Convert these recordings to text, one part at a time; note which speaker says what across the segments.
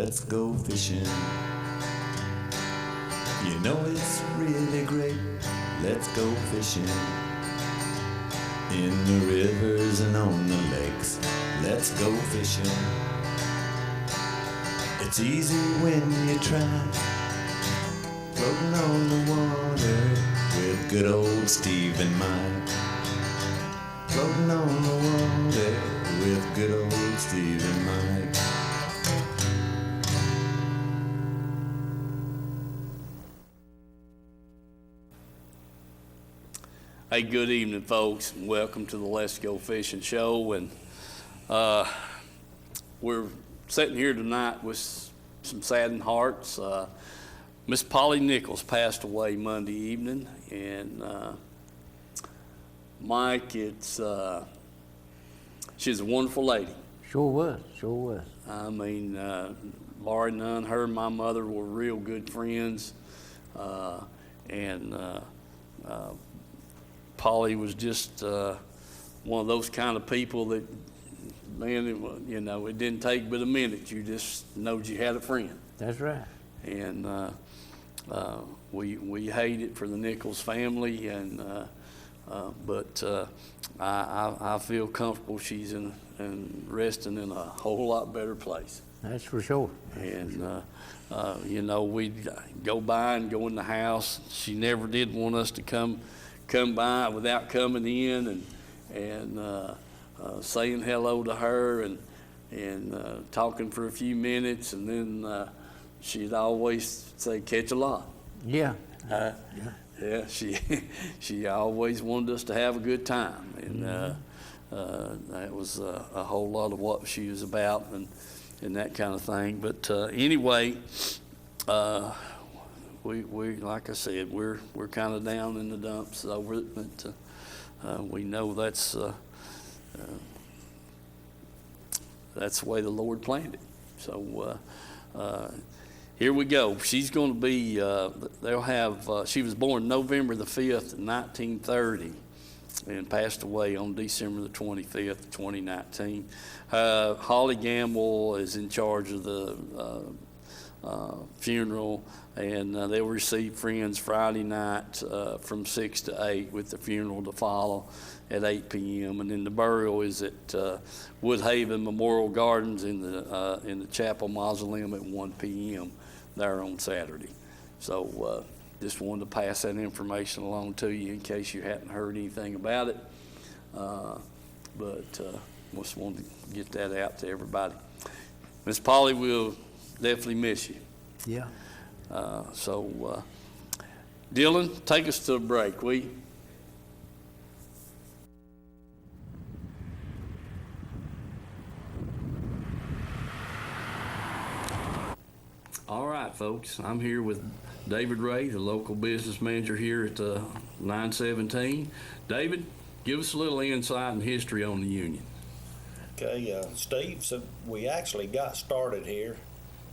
Speaker 1: let's go fishing. You know it's really great, let's go fishing. In the rivers and on the lakes, let's go fishing. It's easy when you try, floating on the water with good old Steve and Mike. Floating on the water with good old Steve and Mike.
Speaker 2: Hey, good evening, folks, and welcome to the Let's Go Fishing Show. And we're sitting here tonight with some saddened hearts. Miss Polly Nichols passed away Monday evening, and Mike, she's a wonderful lady.
Speaker 3: Sure was.
Speaker 2: I mean, bar none, her and my mother were real good friends, and Polly was just one of those kind of people that, man, it didn't take but a minute. You just knowed you had a friend.
Speaker 3: That's right.
Speaker 2: And we hate it for the Nichols family, and but I feel comfortable she's in resting in a whole lot better place.
Speaker 3: That's for sure.
Speaker 2: And we'd go by and go in the house. She never did want us to come by without coming in and saying hello to her and talking for a few minutes, and then she'd always say, "Catch a lot."
Speaker 3: Yeah.
Speaker 2: Yeah, she always wanted us to have a good time, and that was a whole lot of what she was about and that kind of thing. But anyway, we like I said, we're kind of down in the dumps over it, but we know that's the way the Lord planned it. So here we go. She's going to be. They'll have. She was born November the 5th, 1930, and passed away on December the 25th, 2019. Holly Gamble is in charge of the funeral, and they'll receive friends Friday night from 6 to 8, with the funeral to follow at 8 p.m. And then the burial is at Woodhaven Memorial Gardens in the chapel mausoleum at 1 p.m. there on Saturday. So just wanted to pass that information along to you in case you hadn't heard anything about it. But just wanted to get that out to everybody. Miss Polly will definitely miss you.
Speaker 3: Yeah.
Speaker 2: So Dylan, take us to a break, will you? All right, folks, I'm here with David Ray, the local business manager here at 917. David, give us a little insight and history on the union.
Speaker 4: Okay, Steve, so we actually got started here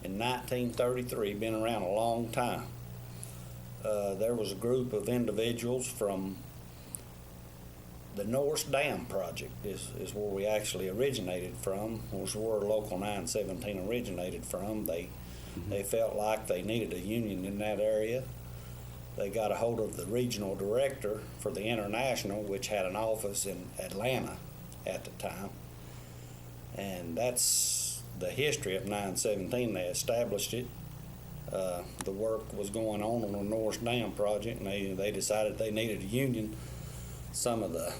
Speaker 4: in 1933, been around a long time. There was a group of individuals from the Norse Dam Project is where we actually originated from, was where Local 917 originated from. They felt like they needed a union in that area. They got a hold of the regional director for the International, which had an office in Atlanta at the time. And that's the history of 917. They established it. The work was going on the Norse Dam Project, and they decided they needed a union. Some of the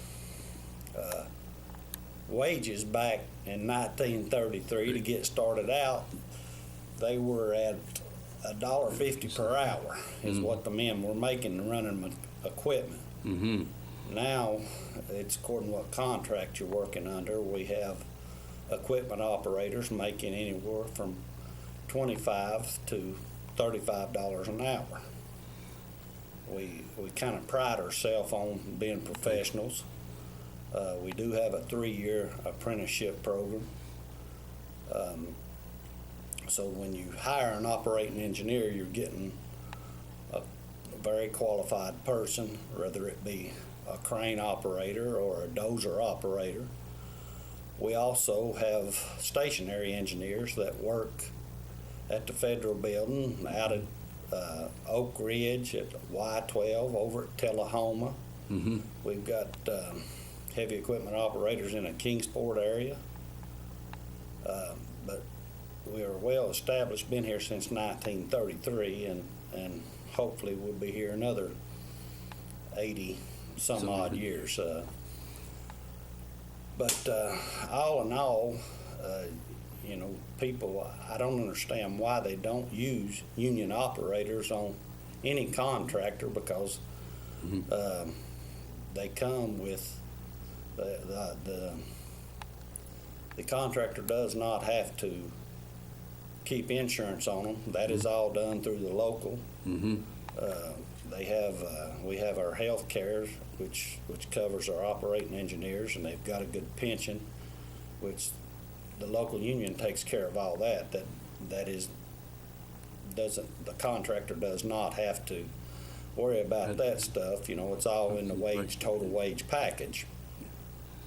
Speaker 4: wages back in 1933 to get started out, they were at $1.50 per hour is what the men were making running equipment.
Speaker 2: Mm-hmm.
Speaker 4: Now, it's according to what contract you're working under. We have equipment operators making anywhere from $25 to $35 an hour. We kind of pride ourselves on being professionals. We do have a 3-year apprenticeship program. So when you hire an operating engineer, you're getting a very qualified person, whether it be a crane operator or a dozer operator. We also have stationary engineers that work at the Federal Building, out at Oak Ridge, at Y12, over at Tullahoma.
Speaker 2: Mm-hmm.
Speaker 4: We've got heavy equipment operators in the Kingsport area. But we are well established, been here since 1933, and hopefully we'll be here another 80 some odd years. But all in all, people, I don't understand why they don't use union operators on any contractor, because they come with the contractor does not have to keep insurance on them. That is all done through the local.
Speaker 2: Mm-hmm.
Speaker 4: We have our health care, which covers our operating engineers, and they've got a good pension, which the local union takes care of all that. The contractor does not have to worry about that stuff. It's all in the total wage package.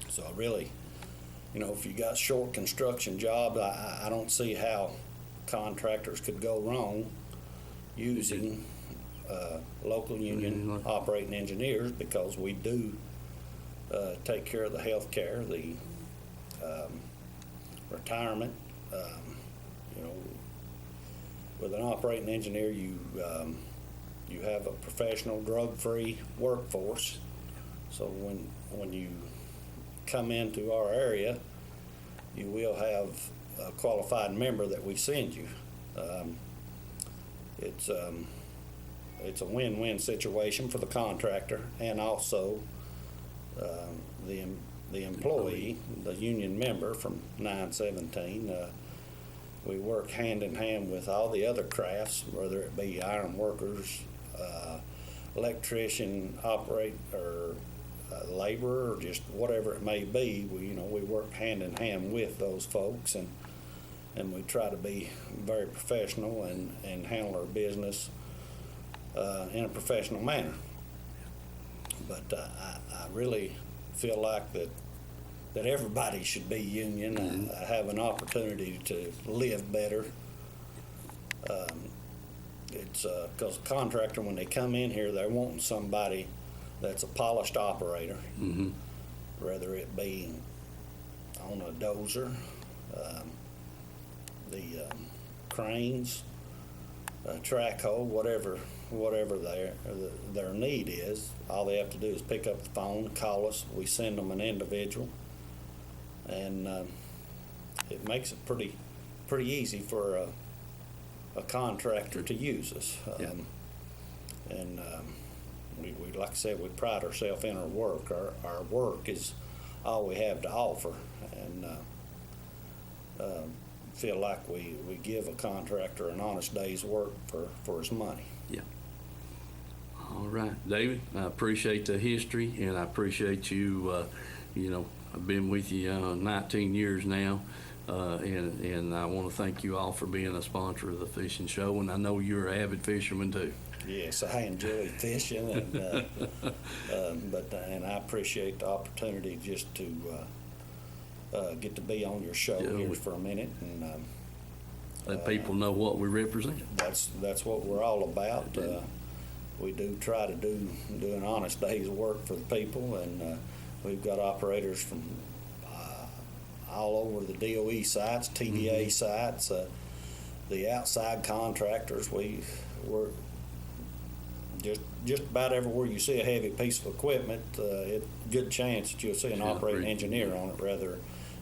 Speaker 4: So really, if you got short construction jobs, I don't see how contractors could go wrong using local union operating engineers, because we do take care of the health care, the retirement. With an operating engineer, you have a professional, drug-free workforce. So when you come into our area, you will have a qualified member that we send you. It's a win-win situation for the contractor and also the employee, the union member from 917. We work hand in hand with all the other crafts, whether it be iron workers, electrician, or laborer, or just whatever it may be. We work hand in hand with those folks, and we try to be very professional and handle our business in a professional manner. But I really feel like that everybody should be union and have an opportunity to live better. It's because a contractor, when they come in here, they're wanting somebody that's a polished operator, whether it be on a dozer, the cranes, track hoe, whatever their need is. All they have to do is pick up the phone, call us. We send them an individual, and it makes it pretty easy for a contractor to use us. We like I said, we pride ourselves in our work. Our work is all we have to offer, and feel like we give a contractor an honest day's work for his money.
Speaker 2: Yeah. All right, David, I appreciate the history, and I appreciate you. I've been with you 19 years now, and I want to thank you all for being a sponsor of the fishing show, and I know you're an avid fisherman too.
Speaker 4: Yes, I enjoy fishing, and I appreciate the opportunity just to get to be on your show here for a minute, and
Speaker 2: let people know what we represent.
Speaker 4: That's what we're all about. We do try to do an honest day's work for the people, and we've got operators from all over the DOE sites, TVA sites, the outside contractors. We're just about everywhere you see a heavy piece of equipment, good chance that you'll see an operating engineer on it, whether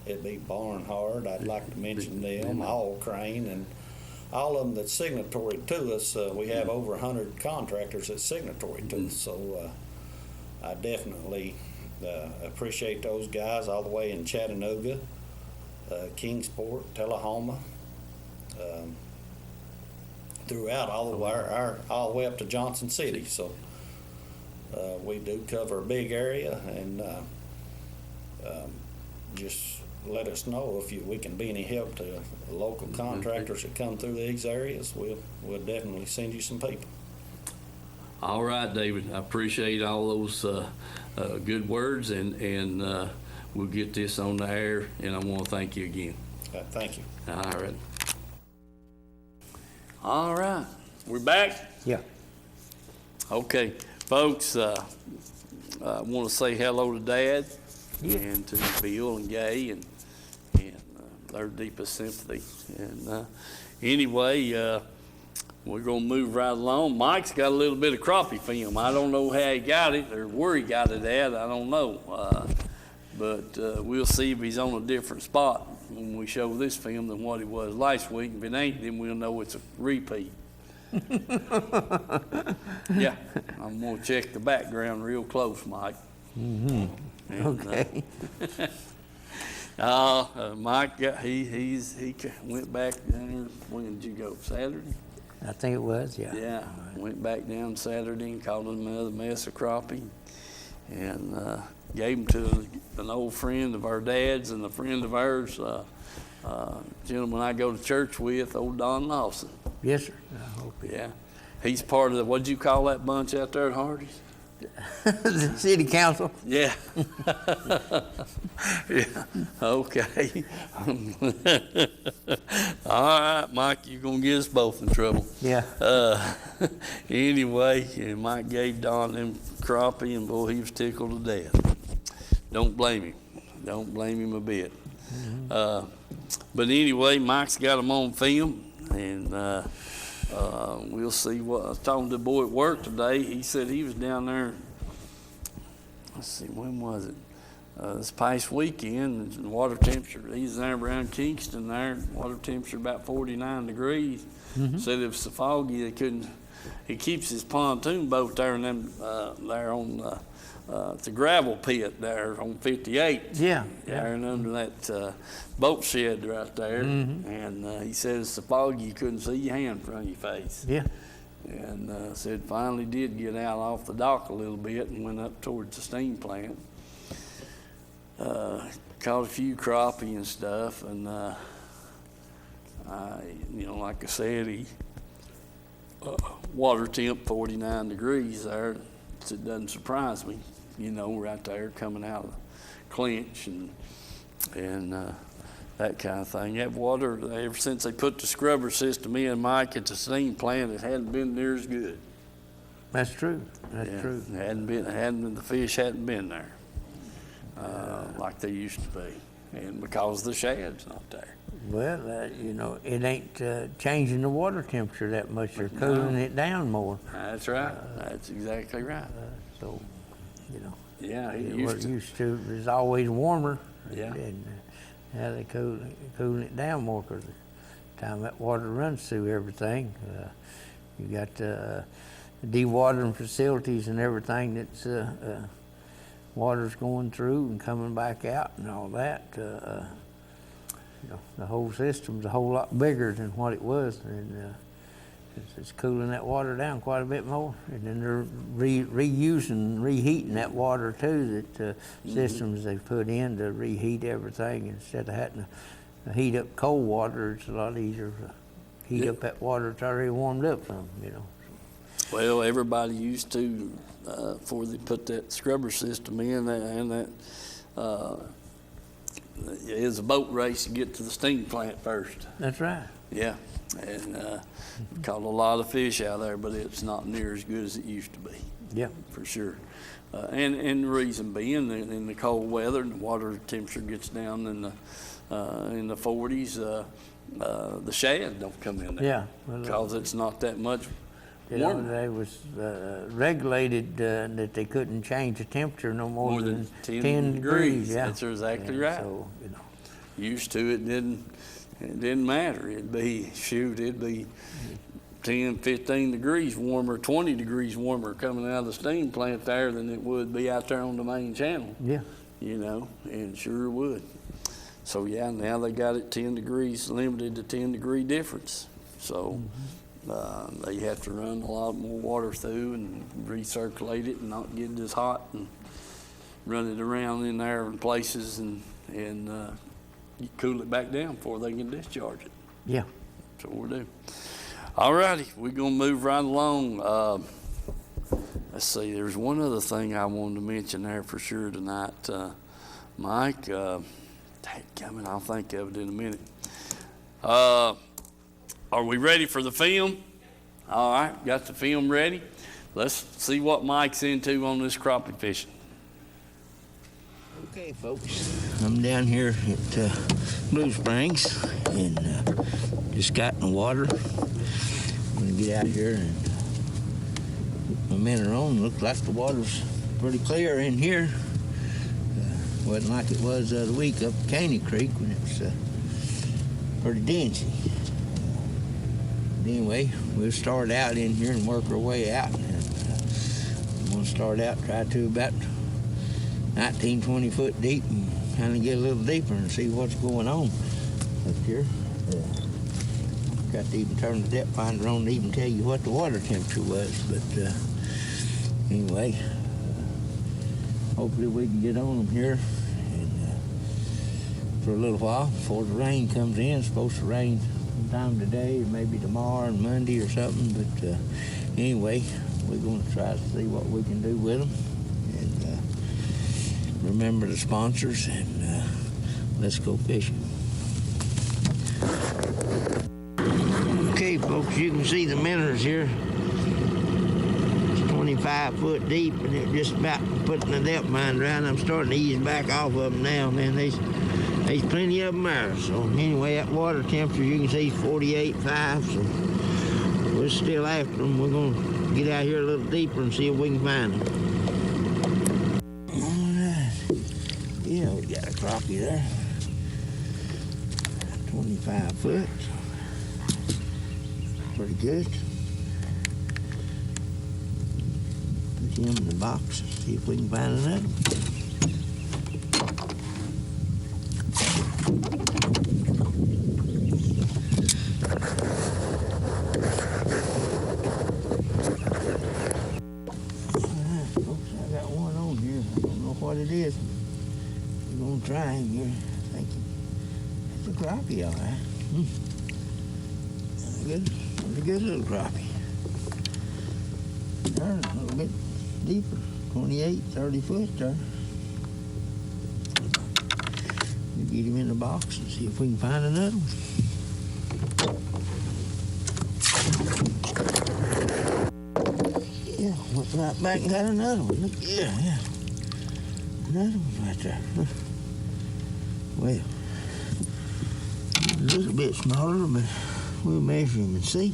Speaker 4: it be Barnhard. I'd like to mention them, All Crane, and all of them that's signatory to us. We have over 100 contractors that's signatory to us, so I definitely appreciate those guys all the way in Chattanooga, Kingsport, Tullahoma, throughout all the way up to Johnson City. So we do cover a big area, and just let us know if we can be any help to local contractors that come through these areas. We'll definitely send you some people.
Speaker 2: All right, David, I appreciate all those good words, and we'll get this on the air, and I want to thank you again.
Speaker 4: Thank you.
Speaker 2: All right. All right, we're back.
Speaker 3: Yeah.
Speaker 2: Okay, folks, I want to say hello to Dad
Speaker 3: Yeah.
Speaker 2: and to Bill and Gay and their deepest sympathy. And anyway, we're going to move right along. Mike's got a little bit of crappie film. I don't know how he got it or where he got it at. I don't know. But we'll see if he's on a different spot when we show this film than what he was last week. If it ain't, then we'll know it's a repeat. Yeah, I'm going to check the background real close, Mike.
Speaker 3: Mm-hmm.
Speaker 2: And,
Speaker 3: Okay.
Speaker 2: Mike, he went back down. When did you go? Saturday?
Speaker 3: I think it was, yeah.
Speaker 2: Yeah, went back down Saturday and caught another mess of crappie, and gave them to an old friend of our dad's and a friend of ours, gentleman I go to church with, old Don Lawson.
Speaker 3: Yes, sir. I hope it.
Speaker 2: Yeah, he's part of the, what'd you call that bunch out there at Hardy's?
Speaker 3: The city council.
Speaker 2: Yeah. Yeah. Okay. All right, Mike, you're gonna get us both in trouble.
Speaker 3: Yeah.
Speaker 2: Anyway, and Mike gave Don them crappie, and boy, he was tickled to death. Don't blame him. Don't blame him a bit. Mm-hmm. But anyway, Mike's got them on film, and we'll see what. I was talking to the boy at work today. He said he was down there. Let's see, when was it? This past weekend, the water temperature, he's there around Kingston there, water temperature about 49 degrees. Mm-hmm. Said if it's so foggy, they couldn't, he keeps his pontoon boat there and them, there on the gravel pit there on 58.
Speaker 3: Yeah.
Speaker 2: There and under that boat shed right there. Mm-hmm. And he said it's so foggy you couldn't see your hand in front of your face.
Speaker 3: Yeah.
Speaker 2: And said finally did get out off the dock a little bit and went up towards the steam plant. Caught a few crappie and stuff, and like I said, he water temp 49 degrees there. So it doesn't surprise me, right there coming out of the clinch and that kind of thing. That water, ever since they put the scrubber system in, Mike, at the steam plant, it hadn't been near as good.
Speaker 3: That's true. That's true.
Speaker 2: It hadn't been. The fish hadn't been there like they used to be, and because the shad's not there.
Speaker 3: Well, it ain't changing the water temperature that much. They're cooling it down more.
Speaker 2: That's right. That's exactly right.
Speaker 3: So,
Speaker 2: Yeah, it
Speaker 3: used to it was always warmer.
Speaker 2: Yeah.
Speaker 3: And now they cooling it down more because the time that water runs through everything, you got dewatering facilities and everything that's water's going through and coming back out and all that. The whole system's a whole lot bigger than what it was, and it's cooling that water down quite a bit more. And then they're reheating that water too, that systems they put in to reheat everything. Instead of having to heat up cold water, it's a lot easier to heat up that water that's already warmed up some,
Speaker 2: Well, everybody used to, before they put that scrubber system in, and that it was a boat race to get to the steam plant first.
Speaker 3: That's right.
Speaker 2: Yeah, and caught a lot of fish out there, but it's not near as good as it used to be.
Speaker 3: Yeah,
Speaker 2: for sure. And the reason being, in the cold weather, and the water temperature gets down in the 40s, the shad don't come in there.
Speaker 3: Yeah,
Speaker 2: because it's not that much warmer.
Speaker 3: They was regulated that they couldn't change the temperature no more than 10 degrees. Yeah,
Speaker 2: that's exactly right.
Speaker 3: So
Speaker 2: used to it didn't matter. It'd be 10, 15 degrees warmer, 20 degrees warmer coming out of the steam plant there than it would be out there on the main channel.
Speaker 3: Yeah.
Speaker 2: And sure would. So yeah, now they got it 10 degrees, limited to 10 degree difference. So they have to run a lot more water through and recirculate it and not get it as hot and run it around in there in places and you cool it back down before they can discharge it.
Speaker 3: Yeah.
Speaker 2: That's what we'll do. All righty, we're going to move right along. Let's see, there's one other thing I wanted to mention there for sure tonight. Mike, I'll think of it in a minute. Are we ready for the film? All right, got the film ready. Let's see what Mike's into on this crappie fishing.
Speaker 3: Okay, folks, I'm down here at Blue Springs and just got in the water. I'm gonna get out here and put my minnow on. Looks like the water's pretty clear in here. Wasn't like it was the other week up Caney Creek when it was pretty dingy. Anyway, we'll start out in here and work our way out. And, I'm going to start out, try to about 19, 20 foot deep and kind of get a little deeper and see what's going on up here. Got to even turn the depth finder on to even tell you what the water temperature was. But anyway, hopefully we can get on them here and, for a little while before the rain comes in. It's supposed to rain sometime today, or maybe tomorrow and Monday or something. But anyway, we're going to try to see what we can do with them. And remember the sponsors, and let's go fishing. Okay, folks, you can see the minnows here. It's 25 foot deep, and they're just about putting the depth finder out. I'm starting to ease back off of them now, man. There's plenty of them there. So anyway, that water temperature, you can see, is 48.5. So we're still after them. We're going to get out here a little deeper and see if we can find them. All right. Yeah, we got a crappie there. 25 foot. Pretty good. Put him in the box and see if we can find another one. What it is. We're going to try him here. I think it's a crappie, all right. Pretty good little crappie. There, a little bit deeper, 28, 30 foot there. We'll get him in the box and see if we can find another one. Yeah, went right back and got another one. Look, yeah. Another one right there. Well, a little bit smaller, but we'll measure him and see.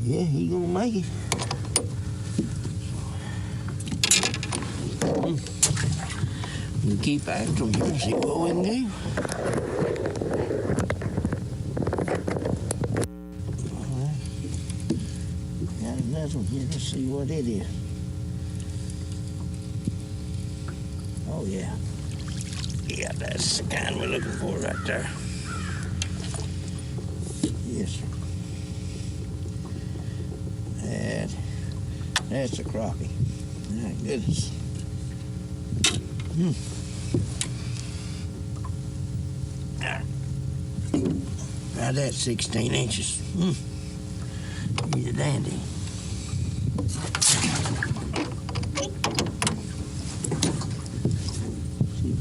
Speaker 3: Yeah, he gonna make it. We'll keep after him here and see what we can do. Here, let's see what it is. Oh yeah, that's the kind we're looking for right there. Yes, sir. That's a crappie. My goodness. About that 16 inches. He's a dandy.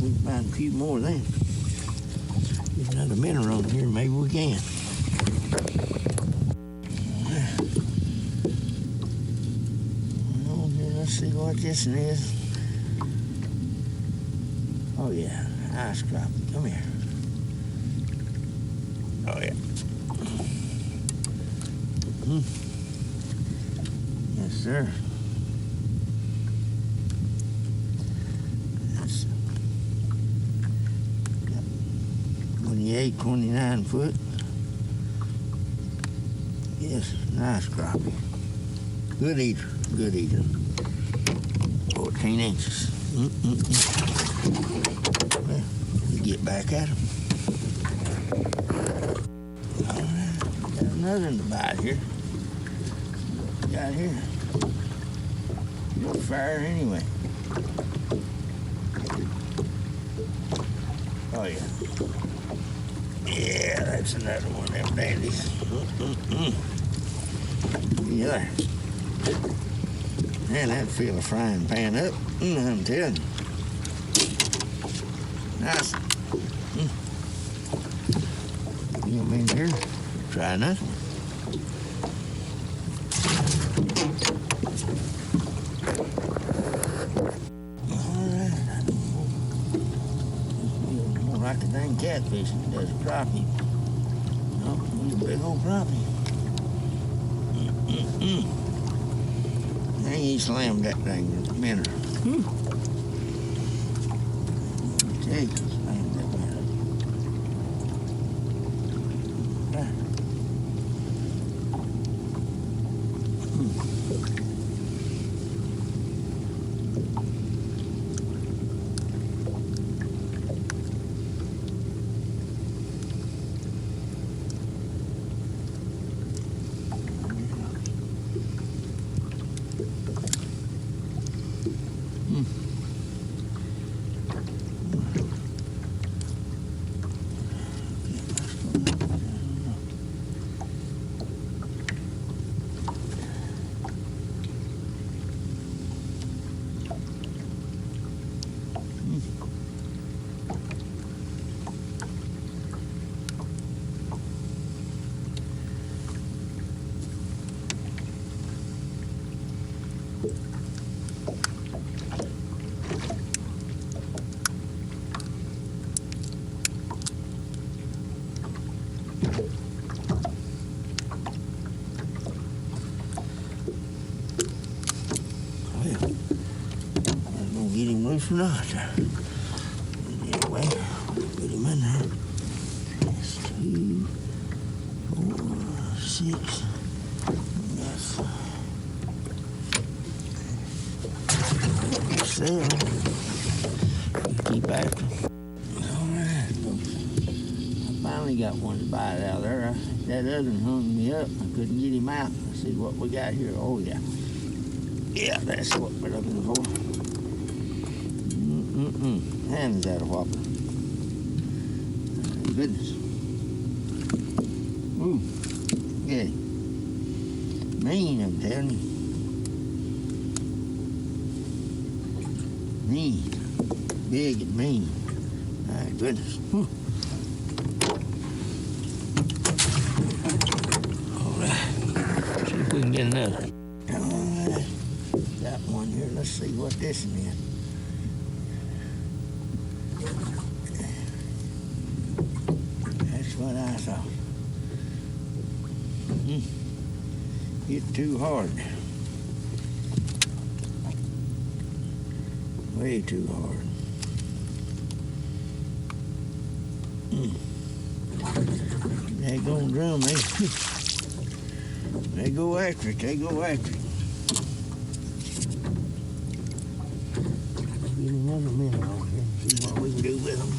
Speaker 3: We can find a few more then. There's another minnow on here, maybe we can. Let's see what this one is. Oh yeah, nice crappie. Come here. Oh yeah. Yes, sir. 28, 29 foot. Yes, nice crappie. Good eater, good eater. 14 inches. Well, we get back at him. All right, got another in the bite here. Got here. Good fire anyway. Oh yeah. Yeah, that's another one of them dandies. Yeah. Man, that fill a frying pan up. I'm telling you. Nice. You come in here, try that. All right. Feels more like a dang catfish than it does a crappie. Oh, he's a big old crappie. Dang, he slammed that dang minnow. Hey, slammed that minnow. Right. Get him loose or not. Anyway, put him in there. That's 2, 4, 6. That's 7. Keep after him. All right, I finally got one to bite out there. That other one hung me up. I couldn't get him out. Let's see what we got here. Oh, yeah. Yeah, that's what we're looking for. And is that a whopper? Goodness. Ooh. Yeah. Mean, I'm telling you. Mean. Big and mean. My goodness. Whew. All right. See if we can get another. All right. Got one here. Let's see what this one is. What I thought. Hit too hard. Way too hard. They gonna drum me. They go after it. They go after it. Get another minute on here and see what we can do with them.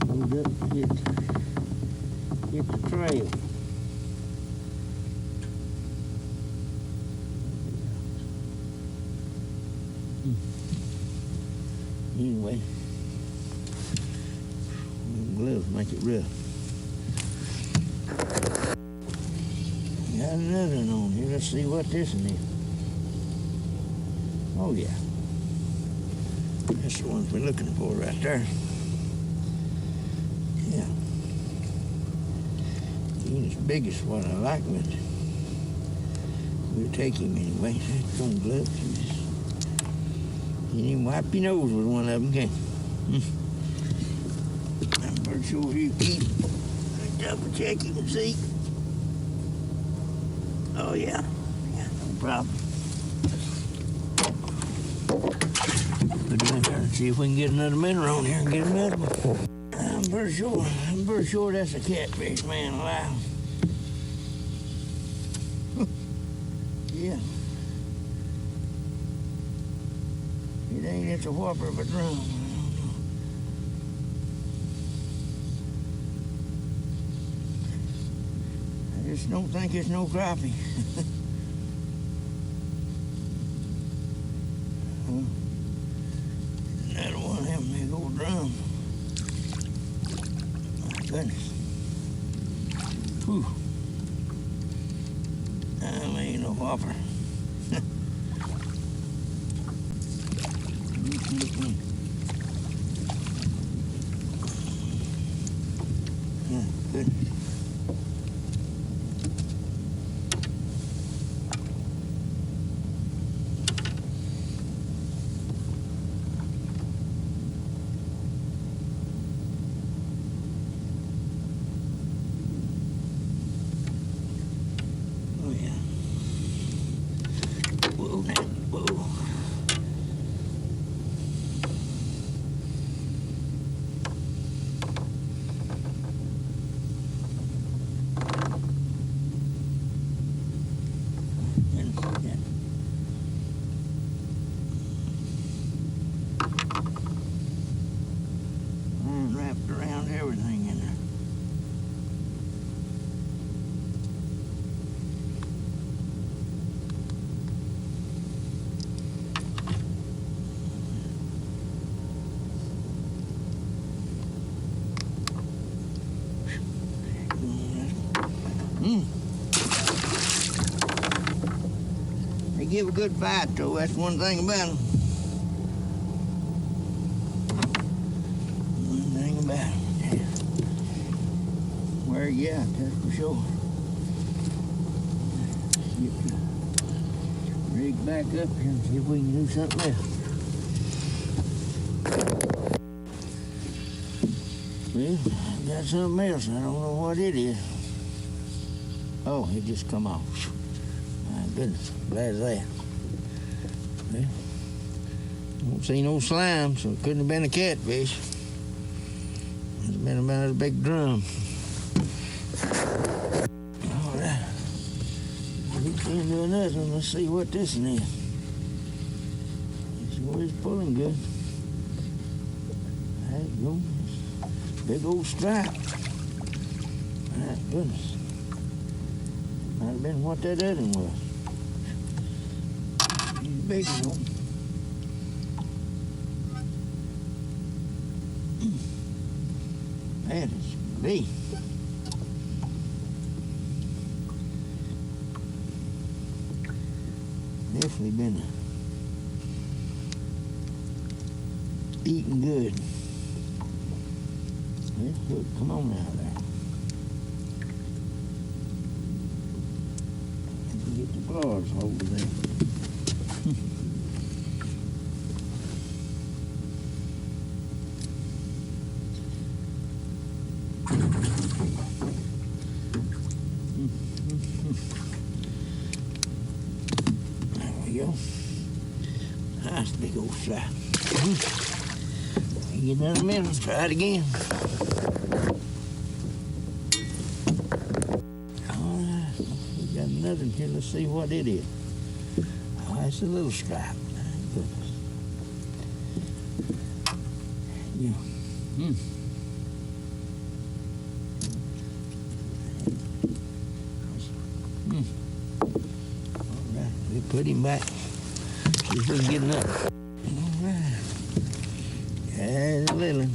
Speaker 3: Hold up, hit the trail. Anyway, gloves make it rough. Got another one on here. Let's see what this one is. Oh, yeah. That's the ones we're looking for right there. Yeah. He ain't as big as what I like, but we'll take him anyway. That's on gloves. You can't even wipe your nose with one of them, can you? I'm pretty sure you keep. Double check him and see. Oh, yeah. Yeah, no problem. Put him in there and see if we can get another minnow on here and get another one. I'm pretty sure that's a catfish, man, alive. Yeah. It ain't, it's a whopper of a drum. I just don't think it's no crappie. Another one of them big old drums. goodness. Whew. That ain't no whopper. Yeah, good. Oh yeah. Whoa, now, whoa. Wrapped around everything in there. They give a good fight, though. That's one thing about them. One thing about them. Where you at, that's for sure. Get the rig back up here and see if we can do something else. Well, I got something else. I don't know what it is. Oh, it just come off. My goodness, glad of that. Well, don't see no slime, so it couldn't have been a catfish. It's been about a big drum. All right. We can't do another one. Let's see what this one is. It sure is pulling good. There you go. Big old stripe. My goodness. Might have been what that other one was. He's a big one. That is big. Definitely been eating good. Well, look, come on now there. Get the claws over there. There we go. Nice big old fly. Get another minute, let's try it again. Another one here. Let's see what it is. Oh, it's a little stripe. My goodness. Yeah. All right, we'll put him back. See if we can get enough. All right. There's a little one.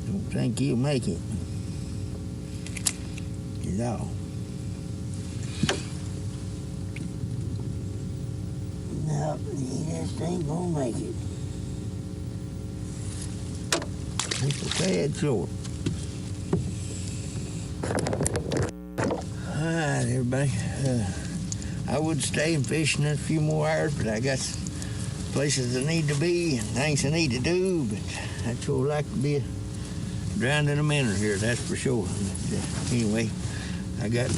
Speaker 3: Don't think he'll make it. Get off. No, he just ain't gonna make it. Just a tad short. All right, everybody. I would stay and fish in a few more hours, but I got places I need to be and things I need to do, but I'd sure like to be drowned in a minute here, that's for sure. But, anyway, I got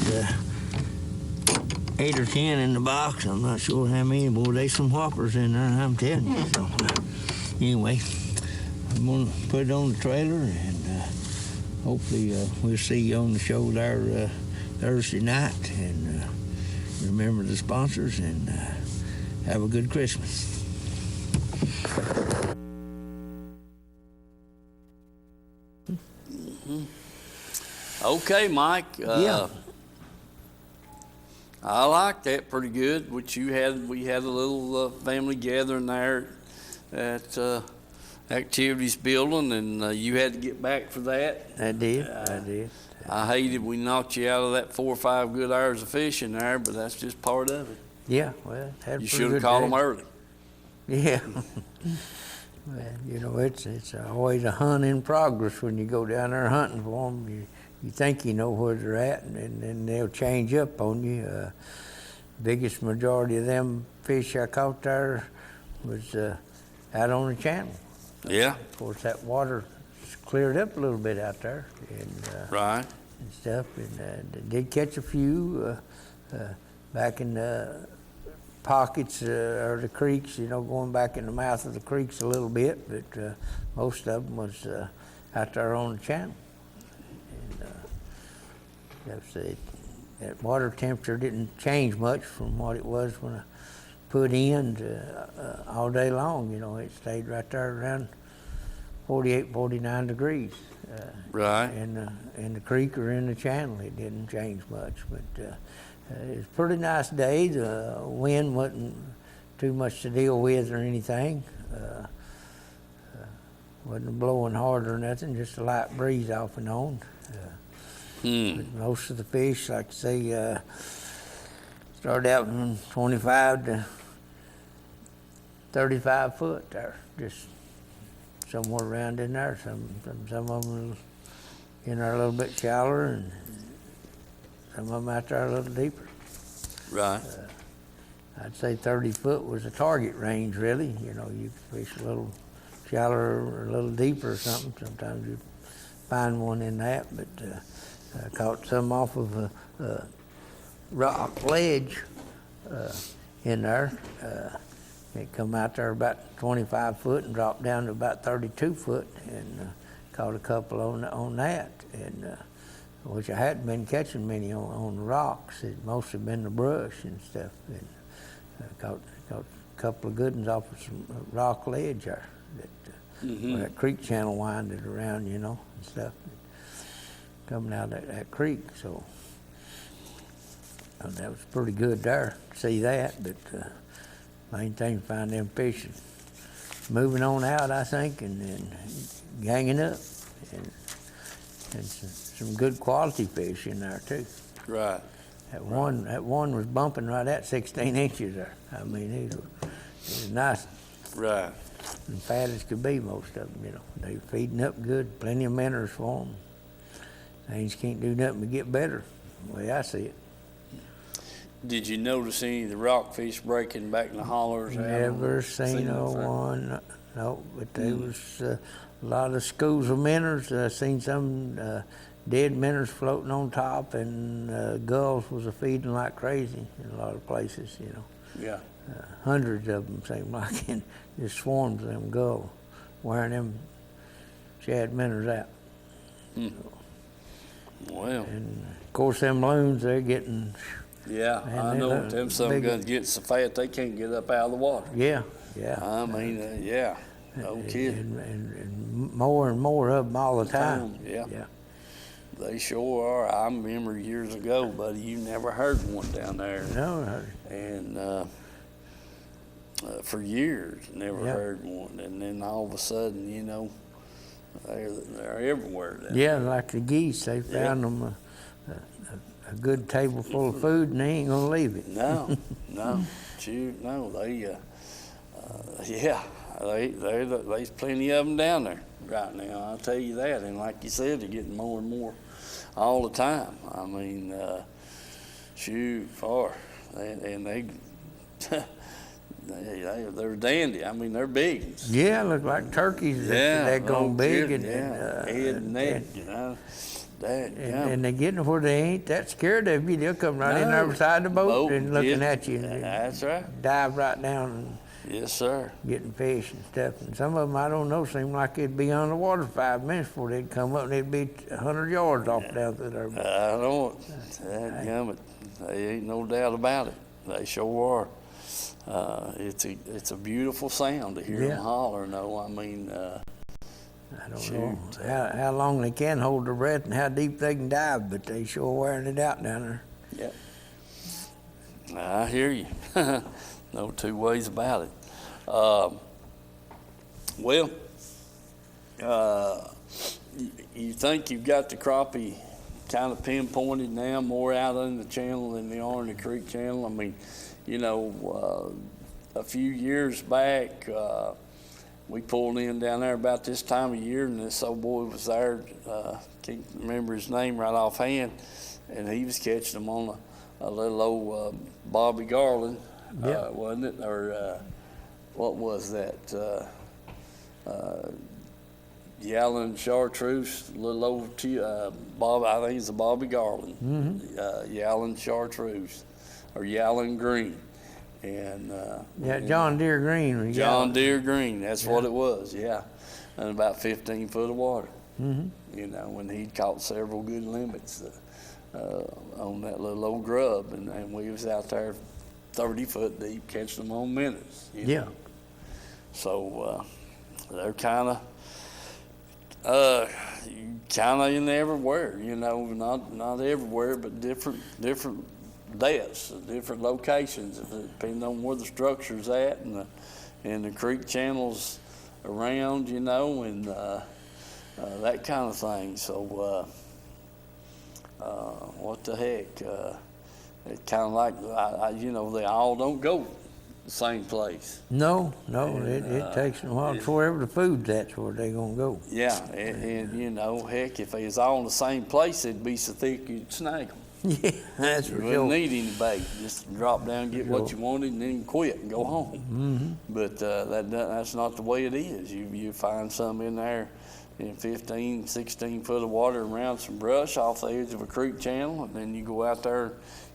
Speaker 3: 8 or 10 in the box. I'm not sure how many. Boy, there's some whoppers in there, I'm telling you. So, anyway, I'm going to put it on the trailer, and hopefully we'll see you on the show there Thursday night. And remember the sponsors, and have a good Christmas.
Speaker 2: Okay, Mike.
Speaker 3: Yeah.
Speaker 2: I like that pretty good. We had a little family gathering there at activities building, and you had to get back for that.
Speaker 3: I did.
Speaker 2: I hated we knocked you out of that 4 or 5 good hours of fishing there, but that's just part of it.
Speaker 3: Yeah, well, had a
Speaker 2: You
Speaker 3: pretty
Speaker 2: should have
Speaker 3: good
Speaker 2: called
Speaker 3: day.
Speaker 2: them early.
Speaker 3: Yeah. Well, you know, it's always a hunt in progress when you go down there hunting for them. You think you know where they're at, and then they'll change up on you. Biggest majority of them fish I caught there was out on the channel.
Speaker 2: Yeah,
Speaker 3: Of course, that water cleared up a little bit out there, and
Speaker 2: right.
Speaker 3: and stuff. And they did catch a few back in the pockets or the creeks, you know, going back in the mouth of the creeks a little bit, but most of them was out there on the channel. And that's it. That water temperature didn't change much from what it was when I put in all day long. You know, it stayed right there around 48, 49 degrees.
Speaker 2: Right.
Speaker 3: In the creek or in the channel, it didn't change much. But it was a pretty nice day. The wind wasn't too much to deal with or anything. Wasn't blowing hard or nothing, just a light breeze off and on. But most of the fish, like I say, started out from 25 to 35 foot there, just somewhere around in there. Some of them in there a little bit shallower, and some of them out there a little deeper.
Speaker 2: Right.
Speaker 3: I'd say 30 foot was a target range, really. You know, you could fish a little shallower or a little deeper or something. Sometimes you find one in that, but I caught some off of a rock ledge in there. It come out there about 25 foot and dropped down to about 32 foot, and caught a couple on that, and which I hadn't been catching many on the rocks. It mostly been the brush and stuff. And caught a couple of good ones off of some rock ledge there that where that creek channel winded around, you know, and stuff, coming out of that creek. So that was pretty good there to see that. But main thing, find them fish. Moving on out, I think, and ganging up, and some good quality fish in there too.
Speaker 2: Right.
Speaker 3: That one was bumping right at 16 inches there. I mean, it was nice
Speaker 2: Right.
Speaker 3: and fat as could be, most of them, you know. They were feeding up good, plenty of minnows for them. Things can't do nothing but get better, the way I see it.
Speaker 2: Did you notice any of the rockfish breaking back in the hollers?
Speaker 3: Never seen a one, no, but there was a lot of schools of minnows. Seen some dead minnows floating on top, and gulls was a feeding like crazy in a lot of places, you know.
Speaker 2: Yeah.
Speaker 3: Hundreds of them seemed like, and just swarms of them gulls wearing them shad minnows out.
Speaker 2: Well.
Speaker 3: And of course, them loons, they're getting,
Speaker 2: Yeah,
Speaker 3: Man,
Speaker 2: I
Speaker 3: they
Speaker 2: know
Speaker 3: look
Speaker 2: them some
Speaker 3: big.
Speaker 2: guns get so fat they can't get up out of the water.
Speaker 3: yeah.
Speaker 2: I mean, yeah, no kidding.
Speaker 3: And more and more of them all the time.
Speaker 2: Yeah.
Speaker 3: Yeah.
Speaker 2: They sure are. I remember years ago, buddy, you never heard one down there.
Speaker 3: No,
Speaker 2: And for years, never
Speaker 3: Yeah.
Speaker 2: heard one. And then all of a sudden, you know, they're everywhere. Down
Speaker 3: yeah, like the geese, they found them a good table full of food, and they ain't gonna leave it.
Speaker 2: No, shoot, no, there's plenty of them down there right now. I'll tell you that. And like you said, they're getting more and more all the time. I mean, shoot, they're dandy. I mean, they're big ones.
Speaker 3: Yeah, look like turkeys.
Speaker 2: Yeah,
Speaker 3: They're going big, and
Speaker 2: head and neck, you know.
Speaker 3: And they getting where they ain't that scared of you. They'll come right in there beside the boat and looking at you. And
Speaker 2: That's right.
Speaker 3: dive right down and
Speaker 2: Yes, sir.
Speaker 3: getting fish and stuff. And some of them, I don't know, seem like they'd be on the water 5 minutes before they'd come up, and they'd be 100 yards off down through there.
Speaker 2: I know it. There ain't no doubt about it. They sure are. It's a beautiful sound to hear
Speaker 3: Yeah.
Speaker 2: them holler. No, I mean,
Speaker 3: I don't know how long they can hold their breath and how deep they can dive, but they sure wearing it out down there.
Speaker 2: Yep. I hear you. No two ways about it. Well, You think you've got the crappie kind of pinpointed now, more out in the channel than they are in the creek channel. I mean, you know, a few years back, we pulled in down there about this time of year, and this old boy was there. Can't remember his name right offhand, and he was catching them on a little old Bobby Garland, wasn't it? Or what was that? Yallen chartreuse, little old Bob. I think it's a Bobby Garland. Yallen chartreuse, or Yallen green, and
Speaker 3: John Deere green.
Speaker 2: John Deere green. That's what it was. Yeah, and about 15 foot of water. You know, when he'd caught several good limits on that little old grub, and we was out there 30 foot deep catching them on minutes. You know? So they're kind of in everywhere, you know, not everywhere, but different depths, different locations, depending on where the structure's at and the creek channels around, you know, and that kind of thing. So what the heck? It's kind of like, you know, they all don't go the same place.
Speaker 3: No, it takes them a while. Wherever the food's at's where they're going to go.
Speaker 2: Yeah, and you know, heck, if they was all in the same place, it'd be so thick you'd snag them.
Speaker 3: Yeah, that's for
Speaker 2: sure. You wouldn't need any bait. Just drop down, get what you wanted, and then quit and go home. But that's not the way it is. You find some in there in 15, 16 foot of water around some brush off the edge of a creek channel, and then you go out there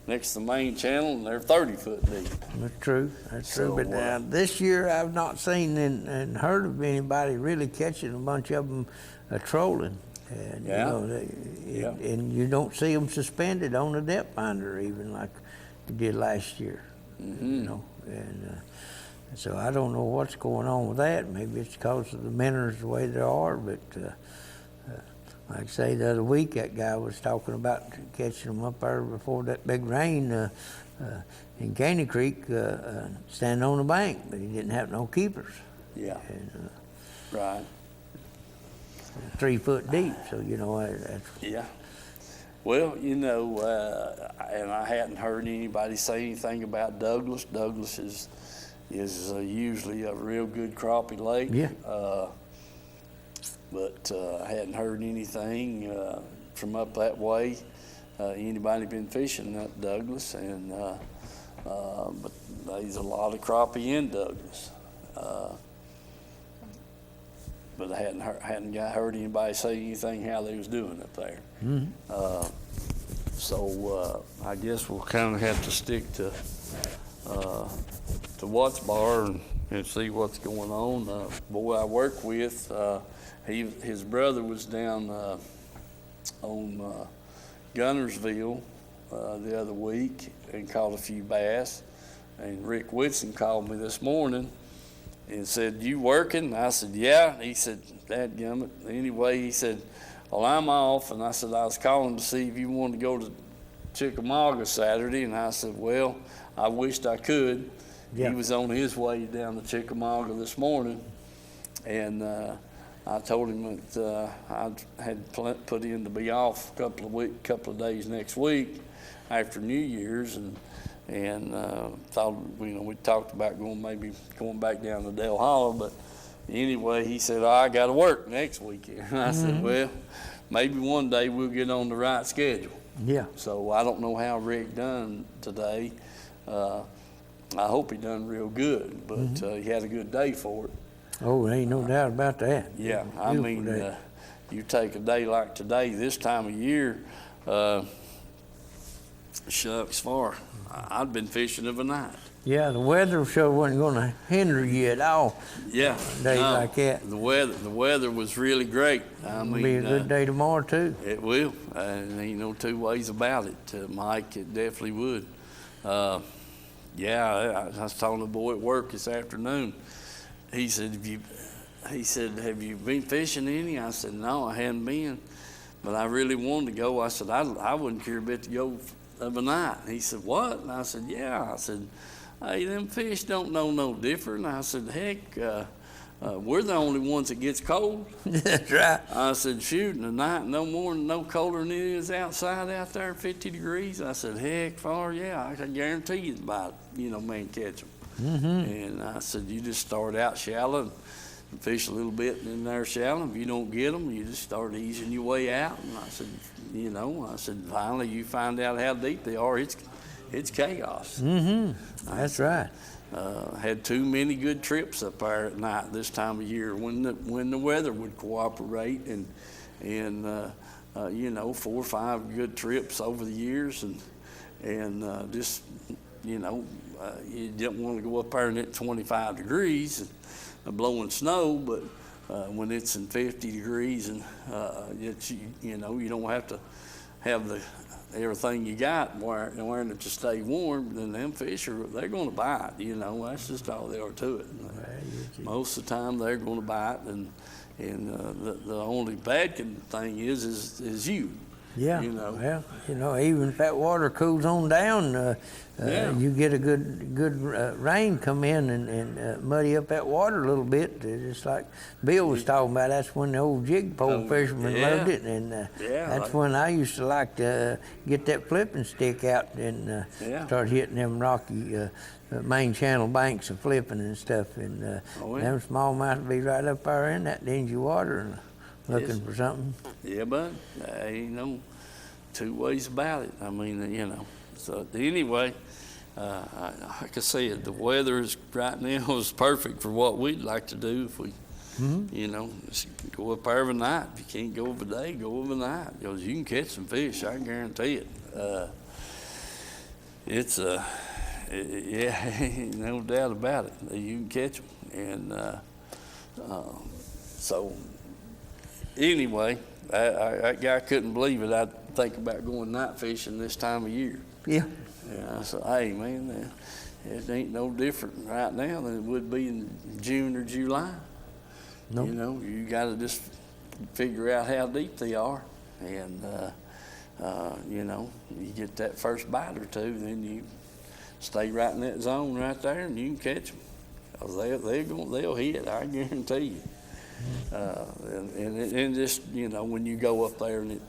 Speaker 2: next to the main channel, and they're 30 foot deep.
Speaker 3: That's true. That's true. But this year, I've not seen and heard of anybody really catching a bunch of them trolling. And, you know, and you don't see them suspended on the depth finder even like you did last year. You know, and so I don't know what's going on with that. Maybe it's because of the minnows the way they are, but like I say, the other week that guy was talking about catching them up there before that big rain in Caney Creek, standing on the bank, but he didn't have no keepers.
Speaker 2: Yeah.
Speaker 3: And,
Speaker 2: right.
Speaker 3: 3 foot deep, so you know that's.
Speaker 2: Yeah. Well, you know, and I hadn't heard anybody say anything about Douglas. Douglas is usually a real good crappie lake.
Speaker 3: Yeah.
Speaker 2: But I hadn't heard anything from up that way. Anybody been fishing at Douglas, and but there's a lot of crappie in Douglas. But I hadn't heard anybody say anything how they was doing up there. So I guess we'll kind of have to stick to Watts Bar and see what's going on. Boy I work with, his brother was down on Gunnersville the other week and caught a few bass. And Rick Whitson called me this morning and said, "You working?" And I said, "Yeah." And he said, "Dadgummit." Anyway, he said, "Well, I'm off." And I said, "I was calling to see if you wanted to go to Chickamauga Saturday." And I said, "Well, I wished I could." Yeah. He was on his way down to Chickamauga this morning. And I told him that I had put in to be off a couple of days next week after New Year's, and thought, you know, we talked about going back down to Del Hollow, but anyway, he said, "I got to work next weekend." And I said, "Well, maybe one day we'll get on the right schedule."
Speaker 3: Yeah.
Speaker 2: So I don't know how Rick done today. I hope he done real good, but he had a good day for it.
Speaker 3: Oh, there ain't no doubt about that.
Speaker 2: Yeah, I mean, you take a day like today, this time of year, shucks far. I'd been fishing of a night.
Speaker 3: Yeah, the weather sure wasn't going to hinder you at all.
Speaker 2: Yeah,
Speaker 3: days like that.
Speaker 2: The weather was really great. I mean,
Speaker 3: it'll be a good day tomorrow too.
Speaker 2: It will, and ain't no two ways about it, Mike. It definitely would. Yeah, I was telling the boy at work this afternoon. He said, "Have you been fishing any?" I said, "No, I hadn't been, but I really wanted to go." I said, "I wouldn't care a bit to go of a night." He said, "What?" And I said, "Yeah." I said, "Hey, them fish don't know no different." I said, "Heck, we're the only ones that gets cold.
Speaker 3: That's right.
Speaker 2: I said, shoot, in the night, no colder than it is outside out there, 50 degrees. I said, heck, far, yeah, I can guarantee you about, man, catch them. And I said, you just start out shallow and fish a little bit in there shallow. If you don't get them, you just start easing your way out. And I said, finally you find out how deep they are. It's chaos.
Speaker 3: That's right.
Speaker 2: Had too many good trips up there at night this time of year when the weather would cooperate, and 4 or 5 good trips over the years, and just you didn't want to go up there and it's 25 degrees and blowing snow, but when it's in 50 degrees and you don't have to have everything you got wearing it to stay warm, then them fish they're going to bite. That's just all there are to it. Most of the time they're going to bite, and the only bad thing is you.
Speaker 3: Yeah. Well, even if that water cools on down, you get a good rain come in and muddy up that water a little bit. Just like Bill was talking about, that's when the old jig pole fishermen loved it, and that's when I used to like to get that flipping stick out and start hitting them rocky main channel banks and flipping and stuff, and them smallmouth would be right up there in that dingy water and looking for something.
Speaker 2: Yeah, but ain't no two ways about it. I mean, So anyway, like I said, the weather is right now is perfect for what we'd like to do. If we, just go up there every night. If you can't go over day, go over night, because you can catch some fish. I guarantee it. It's no doubt about it. You can catch them, and so. Anyway, I couldn't believe it. I'd think about going night fishing this time of year.
Speaker 3: Yeah.
Speaker 2: I said, hey, man, it ain't no different right now than it would be in June or July.
Speaker 3: Nope.
Speaker 2: You got to just figure out how deep they are. And, you get that first bite or two, then you stay right in that zone right there, and you can catch them. 'Cause they'll hit, I guarantee you. And just, when you go up there and it's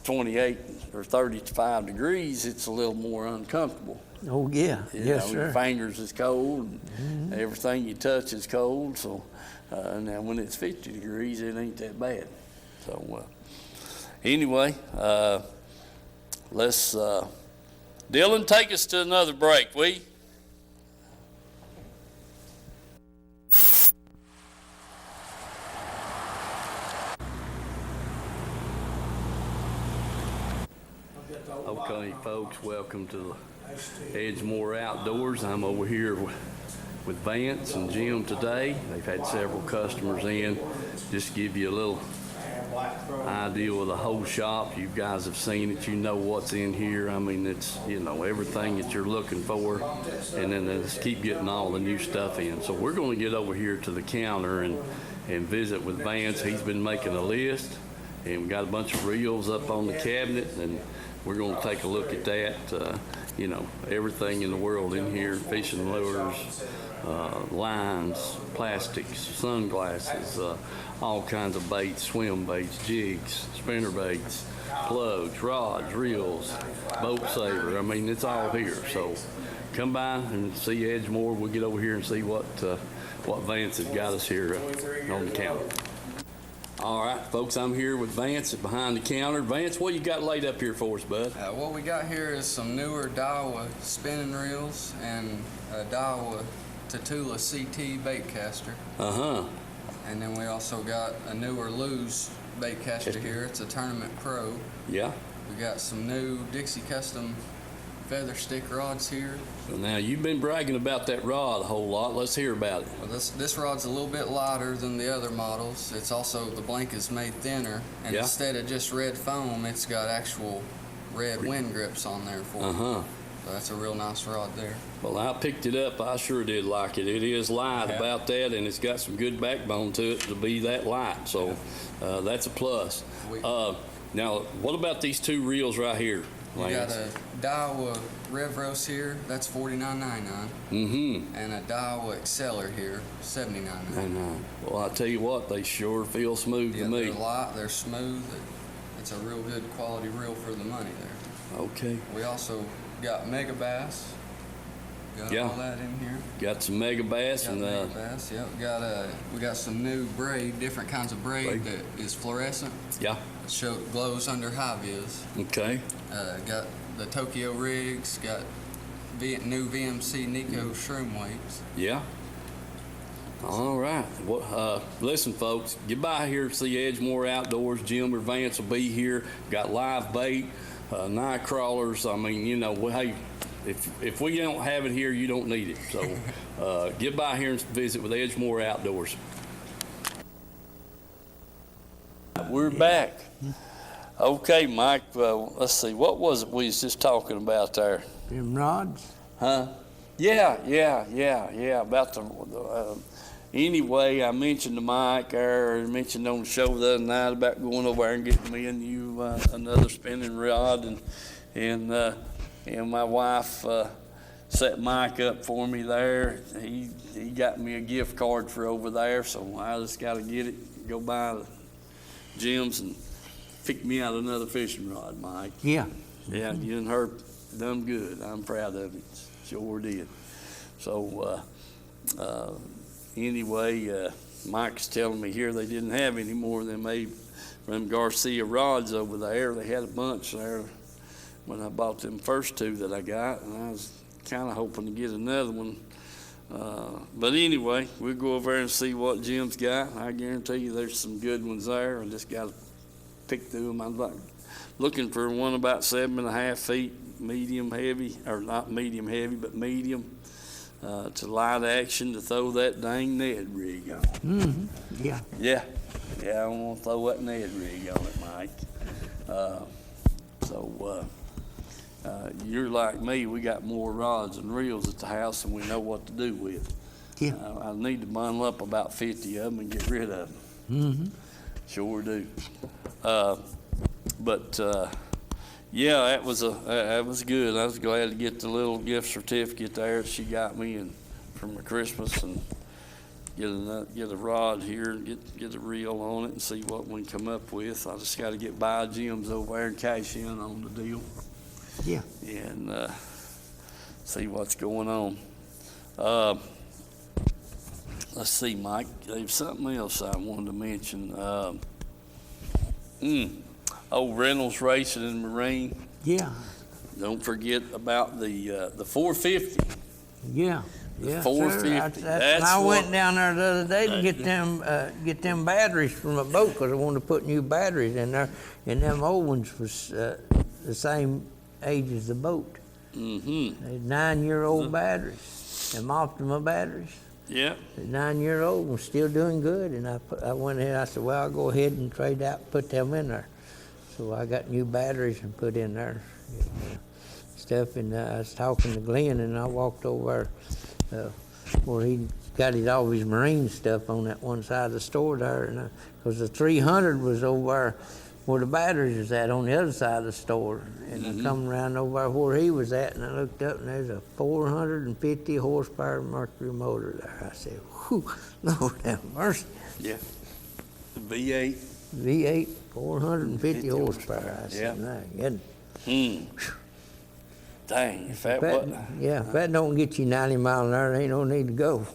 Speaker 2: 28 or 35 degrees, it's a little more uncomfortable.
Speaker 3: Oh, yeah. Yes, sir.
Speaker 2: Your fingers is cold, and everything you touch is cold. So now when it's 50 degrees, it ain't that bad. So anyway, let's, Dylan, take us to another break, will you? Okay, folks, welcome to the Edgemore Outdoors. I'm over here with Vance and Jim today. They've had several customers in. Just to give you a little idea of the whole shop. You guys have seen it. You know what's in here. I mean, it's, everything that you're looking for. And then let's keep getting all the new stuff in. So we're going to get over here to the counter and visit with Vance. He's been making a list. And we got a bunch of reels up on the cabinet, and we're going to take a look at that. Everything in the world in here, fishing lures, lines, plastics, sunglasses, all kinds of baits, swim baits, jigs, spinner baits, plugs, rods, reels, boat saver. I mean, it's all here. So come by and see Edgemore. We'll get over here and see what Vance has got us here on the counter. All right, folks, I'm here with Vance behind the counter. Vance, what you got laid up here for us, bud?
Speaker 5: What we got here is some newer Daiwa spinning reels and a Daiwa Tatula CT bait caster.
Speaker 2: Uh-huh.
Speaker 5: And then we also got a newer Lew's bait caster here. It's a Tournament Pro.
Speaker 2: Yeah.
Speaker 5: We got some new Dixie Custom feather stick rods here.
Speaker 2: Well, now, you've been bragging about that rod a whole lot. Let's hear about it.
Speaker 5: Well, this rod's a little bit lighter than the other models. It's also, the blank is made thinner, and instead of just red foam, it's got actual red wind grips on there for it.
Speaker 2: Uh-huh.
Speaker 5: So that's a real nice rod there.
Speaker 2: Well, I picked it up. I sure did like it. It is light about that, and it's got some good backbone to it to be that light. So that's a plus. Now, what about these two reels right here?
Speaker 5: You got a Daiwa Revros here, that's $49.99.
Speaker 2: Mm-hmm.
Speaker 5: And a Daiwa Exceller here, $79.99.
Speaker 2: Well, I tell you what, they sure feel smooth to me.
Speaker 5: They're light, they're smooth. It's a real good quality reel for the money there.
Speaker 2: Okay.
Speaker 5: We also got Mega Bass. Got all that in here.
Speaker 2: Got some Mega Bass
Speaker 5: Got Mega Bass. Yep. We got some new braid, different kinds of braid that is fluorescent.
Speaker 2: Yeah.
Speaker 5: Glows under high vis.
Speaker 2: Okay.
Speaker 5: Got the Tokyo rigs. Got new VMC Nico shroom weights.
Speaker 2: Yeah. All right. Well, listen, folks, get by here to see Edgemore Outdoors. Jim or Vance will be here. Got live bait, night crawlers. I mean, you know, hey, if we don't have it here, you don't need it. So get by here and visit with Edgemore Outdoors. We're back. Okay, Mike, let's see. What was it we was just talking about there?
Speaker 3: Them rods?
Speaker 2: Huh? Yeah. About anyway, I mentioned to Mike there, or mentioned on the show the other night about going over there and getting me and you another spinning rod, and my wife set Mike up for me there. He got me a gift card for over there, so I just got to get it, go by the Jim's and pick me out another fishing rod, Mike.
Speaker 3: Yeah.
Speaker 2: Yeah, you and her done good. I'm proud of it. Sure did. So anyway, Mike's telling me here they didn't have any more than them Garcia rods over there. They had a bunch there when I bought them first two that I got, and I was kind of hoping to get another one. But anyway, we'll go over there and see what Jim's got. I guarantee you there's some good ones there. I just got to pick through them. I'm looking for one about 7.5 feet, medium heavy, or not medium heavy, but medium, to light action to throw that dang Ned rig on.
Speaker 3: Mm-hmm. Yeah.
Speaker 2: Yeah, I want to throw that Ned rig on it, Mike. You're like me, we got more rods and reels at the house than we know what to do with.
Speaker 3: Yeah.
Speaker 2: I need to bundle up about 50 of them and get rid of them.
Speaker 3: Mm-hmm.
Speaker 2: Sure do. Yeah, that was good. I was glad to get the little gift certificate there that she got me and for my Christmas, and get a rod here and get a reel on it and see what we can come up with. I just got to get by Jim's over there and cash in on the deal.
Speaker 3: Yeah.
Speaker 2: And see what's going on. Let's see, Mike. There's something else I wanted to mention. Reynolds Racing and Marine.
Speaker 3: Yeah.
Speaker 2: Don't forget about the 450.
Speaker 3: Yeah.
Speaker 2: The 450.
Speaker 3: That's I went down there the other day to get them batteries from a boat because I wanted to put new batteries in there, and them old ones was the same age as the boat.
Speaker 2: Mm-hmm.
Speaker 3: They're 9-year-old batteries, them Optima batteries.
Speaker 2: Yeah.
Speaker 3: The 9-year-old was still doing good, and I went ahead. I said, well, I'll go ahead and trade out, and put them in there. So I got new batteries and put in there stuff. And I was talking to Glenn, and I walked over where he got all his marine stuff on that one side of the store there, and because the 300 was over there where the batteries was at on the other side of the store, and I come around over where he was at, and I looked up, and there's a 450 horsepower Mercury motor there. I said, whew, Lord have mercy.
Speaker 2: Yeah. The V8.
Speaker 3: V8, 450 horsepower. I said, no,
Speaker 2: Dang, if that wasn't.
Speaker 3: Yeah, if that don't get you 90 miles an hour, there ain't no need to go.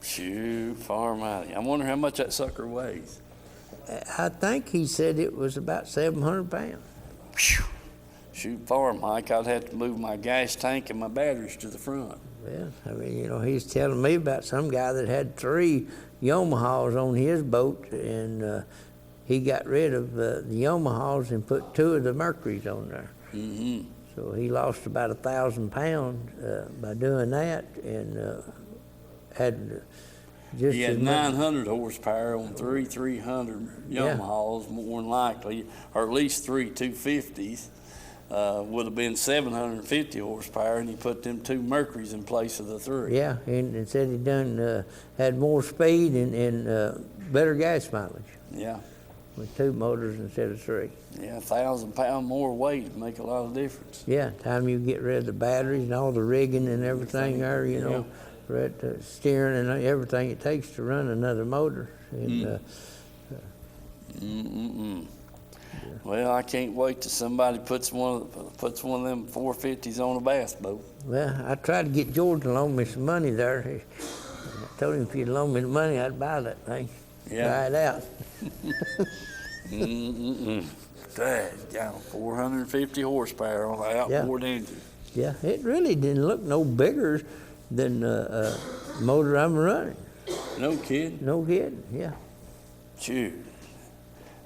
Speaker 2: Shoot, far mighty. I wonder how much that sucker weighs.
Speaker 3: I think he said it was about 700 pounds.
Speaker 2: Shoot far, Mike. I'd have to move my gas tank and my batteries to the front.
Speaker 3: Well, I mean, he's telling me about some guy that had 3 Yamahas on his boat, and he got rid of the Yamahas and put 2 of the Mercuries on there.
Speaker 2: Mm-hmm.
Speaker 3: So he lost about 1,000 pounds by doing that, and had just
Speaker 2: he had 900 horsepower on 300 Yamahas, more than likely, or at least 3 250s. Would have been 750 horsepower, and he put them 2 Mercuries in place of the 3.
Speaker 3: Yeah, and said he done had more speed and better gas mileage.
Speaker 2: Yeah.
Speaker 3: with 2 motors instead of 3.
Speaker 2: Yeah, 1,000-pound more weight would make a lot of difference.
Speaker 3: Yeah, time you get rid of the batteries and all the rigging and everything there, you know, for that steering and everything it takes to run another motor. And,
Speaker 2: Well, I can't wait till somebody puts one of them 450s on a bass boat.
Speaker 3: Well, I tried to get George to loan me some money there. I told him if he'd loan me the money, I'd buy that thing.
Speaker 2: Yeah.
Speaker 3: Try it out.
Speaker 2: Dad, 450 horsepower on the outboard engine.
Speaker 3: Yeah, it really didn't look no bigger than the motor I'm running.
Speaker 2: No kidding.
Speaker 3: No kidding, yeah.
Speaker 2: Shoot.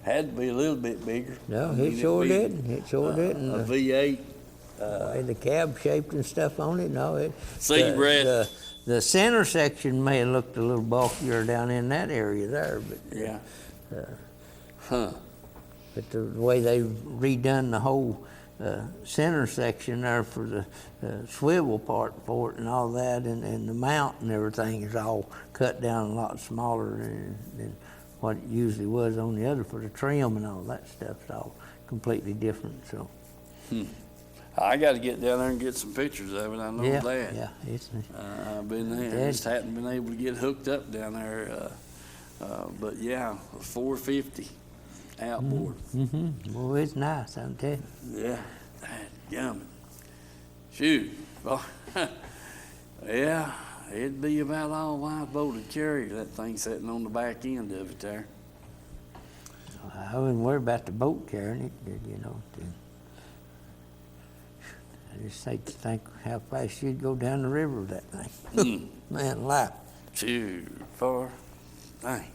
Speaker 2: Had to be a little bit bigger.
Speaker 3: No,
Speaker 2: I mean,
Speaker 3: it sure didn't. It sure didn't.
Speaker 2: A V8.
Speaker 3: The cab shaped and stuff on it, no. The center section may have looked a little bulkier down in that area there, but
Speaker 2: Yeah.
Speaker 3: but the way they redone the whole center section there for the swivel part for it and all that, and the mount and everything is all cut down a lot smaller than what it usually was on the other for the trim and all that stuff's all completely different. So.
Speaker 2: I got to get down there and get some pictures of it. I know that.
Speaker 3: Yeah, it's.
Speaker 2: I've been there. Just hadn't been able to get hooked up down there. But yeah, a 450 outboard.
Speaker 3: Well, it's nice, I'm telling you.
Speaker 2: Yeah, yummy. Shoot. Well, yeah, it'd be about all my boat to carry that thing sitting on the back end of it there.
Speaker 3: I wouldn't worry about the boat carrying it, you know. I just hate to think how fast you'd go down the river with that thing. Man, alive.
Speaker 2: Shoot, far. Dang.